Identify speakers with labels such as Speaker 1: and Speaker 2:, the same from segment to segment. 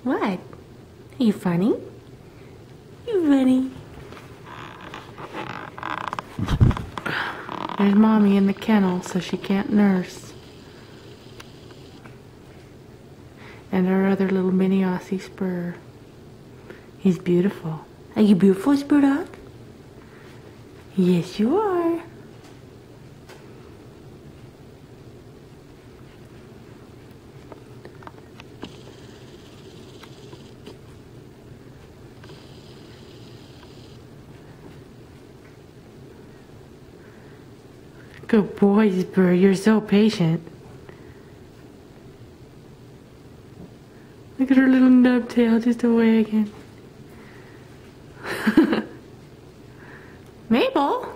Speaker 1: What? Are you funny? You funny? There's Mommy in the kennel so she can't nurse. And our other little mini Aussie Spur. He's beautiful. Are you beautiful, Spur Dog? Yes, you are. Good boy, Spur. You're so patient. Look at her little nub tail just away again. Mabel!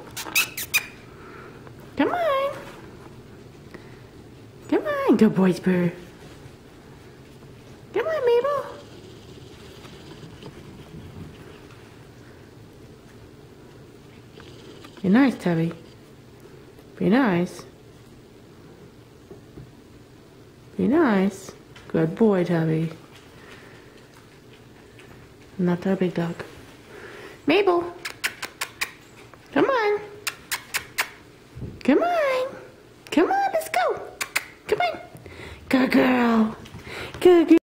Speaker 1: Come on! Come on, good boy, Spur. Come on, Mabel! Be nice, Tubby. Be nice. Be nice. Good boy, Tubby. Not our big dog. Mabel! Come on! Come on! Come on, let's go! Come on! Good girl! Good girl!